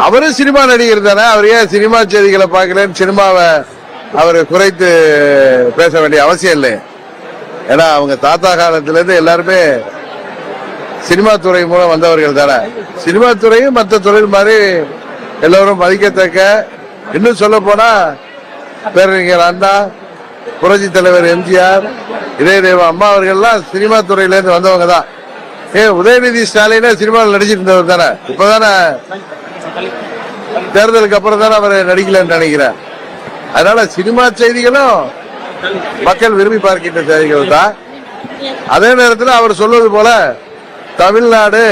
அவரும் சினிமா நடிகர் தானே, அவர் ஏன் சினிமா செய்திகளை பார்க்கலன்னு சினிமாவை அவர் குறைத்து பேச வேண்டிய அவசியம் இல்லை. ஏன்னா அவங்க தாத்தா காலத்துல இருந்து எல்லாருமே சினிமா துறை மூலம் வந்தவர்கள் தானே. சினிமா துறையும் மற்ற தொழில் மாதிரி எல்லோரும் மதிக்கத்தக்க, இன்னும் சொல்ல போனா பேரறிஞர் அண்ணா, புரட்சி தலைவர் எம்ஜிஆர், இதயதேவ அம்மா அவர்கள்லாம் சினிமா துறையில இருந்து வந்தவங்க தான். உதயநிதி ஸ்டாலினே சினிமாவில் நடிச்சிட்டு இருந்தவர் தானே. இப்பதானே தேர்தலுக்கு அப்புறம் தானே அவர் நடிக்கலன்னு நினைக்கிறேன். அதனால சினிமா செய்திகளும் மக்கள் விரும்பி பார்க்கின்ற செய்திகள் தான். அதே நேரத்தில் அவர் சொல்வது போல தமிழ்நாடு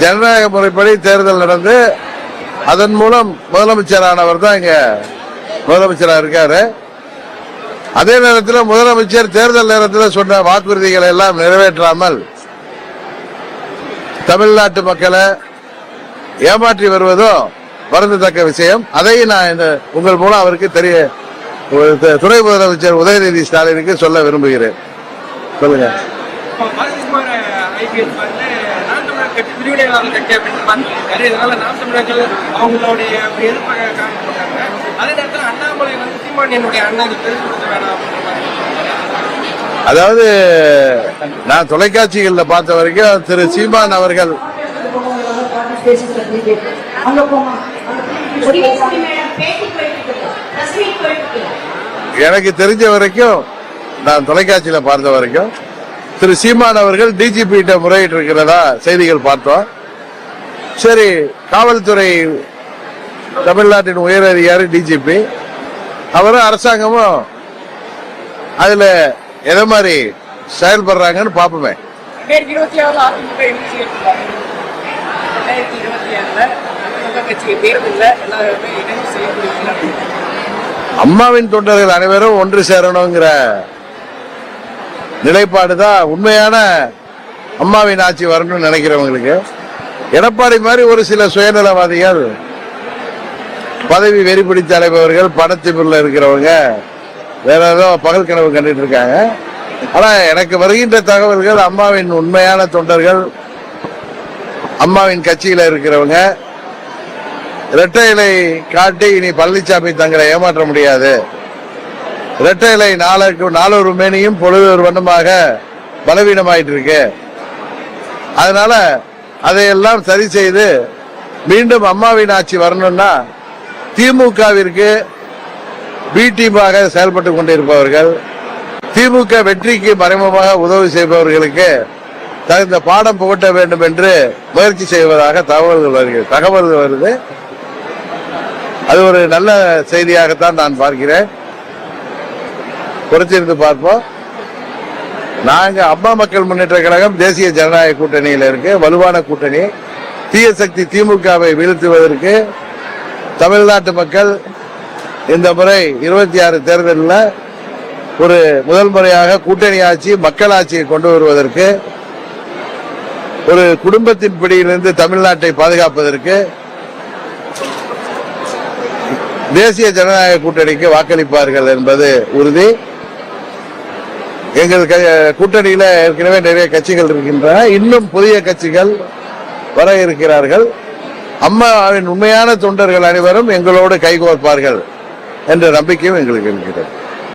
ஜனநாயக முறைப்படி தேர்தல் நடந்து அதன் மூலம் முதலமைச்சரானவர் தான் இங்க முதலமைச்சராக இருக்காரு. அதே நேரத்தில் முதலமைச்சர் தேர்தல் நேரத்தில் சொன்ன வாக்குறுதிகளை எல்லாம் நிறைவேற்றாமல் தமிழ்நாட்டு மக்களை ஏமாற்றி வருவதும் வருந்தத்தக்க விஷயம். அதை நான் உங்கள் மூலம் அவருக்கு துணை முதலமைச்சர் உதயநிதி ஸ்டாலினுக்கு சொல்ல விரும்புகிறேன். சொல்லுங்க. அதாவது நான் தொலைக்காட்சிகள்ல பார்த்த வரைக்கும் திரு சீமான் அவர்கள் எனக்கு தெரிஞ்ச வரைக்கும், நான் தொலைக்காட்சியில பார்த்த வரைக்கும் திரு சீமான் அவர்கள் டிஜிபி கிட்ட முறையிட்டு இருக்கிறதா செய்திகள் பார்த்தோம். சரி, காவல்துறை தமிழ்நாட்டின் உயர் அதிகாரி டிஜிபி அவரும் அரசாங்கமும் அதுல எதை மாதிரி செயல்படுறாங்கன்னு பாப்போமே. அம்மாவின் தொண்டர்கள் அனைவரும் ஒன்று சேரணுங்கிற நிலைப்பாடுதான் உண்மையான அம்மாவின் ஆட்சி வரணும்னு நினைக்கிறவங்களுக்கு. எடப்பாடி மாதிரி ஒரு சில சுயநலவாதிகள், பதவி வெறி பிடித்த தலைவர்கள், பணத்திமிரில் இருக்கிறவங்க வேற ஏதோ பகல் கனவு கண்டுட்டு இருக்காங்க. ஆனா எனக்கு வருகின்ற தகவல்கள் அம்மாவின் உண்மையான தொண்டர்கள், அம்மாவின் கட்சியில இருக்கிறவங்க இரட்டை இலை காட்டி இனி பழனிசாமி தங்களை ஏமாற்ற முடியாது, இரட்டை இலை நாளொரு மேனியும் பொழுது ஒரு வண்ணமாக பலவீனமாயிட்டு இருக்கு, அதனால அதையெல்லாம் சரி செய்து மீண்டும் அம்மாவின் ஆட்சி வரணும்னா திமுகவிற்கு பி டீமாக செயல்பட்டு கொண்டிருப்பவர்கள், திமுக வெற்றிக்கு மறைமுகமாக உதவி செய்பவர்களுக்கு தகுந்த பாடம் புகட்ட வேண்டும் என்று முயற்சி செய்வதாக தகவல்கள் வருது. அது ஒரு நல்ல செய்தியாகத்தான் நான் பார்க்கிறேன். பொறுத்திருந்து பார்ப்போம். நாங்க அம்மா மக்கள் முன்னேற்ற கழகம் தேசிய ஜனநாயக கூட்டணியில் இருக்கு, வலுவான கூட்டணி. தீய சக்தி திமுகவை வீழ்த்துவதற்கு தமிழ்நாட்டு மக்கள் இந்த முறை 26 தேர்தலில் ஒரு முதல் முறையாக கூட்டணி ஆட்சி, மக்கள் ஆட்சியை கொண்டு வருவதற்கு, ஒரு குடும்பத்தின் பிடியிலிருந்து தமிழ்நாட்டை பாதுகாப்பதற்கு தேசிய ஜனநாயக கூட்டணிக்கு வாக்களிப்பார்கள் என்பது உறுதி. எங்கள் கூட்டணியில ஏற்கனவே நிறைய கட்சிகள் இருக்கின்றன, இன்னும் புதிய கட்சிகள் வர இருக்கிறார்கள். அம்மாவின் உண்மையான தொண்டர்கள் அனைவரும் எங்களோடு கைகோர்ப்பார்கள் என்ற நம்பிக்கையும் எங்களுக்கு இருக்கிறது.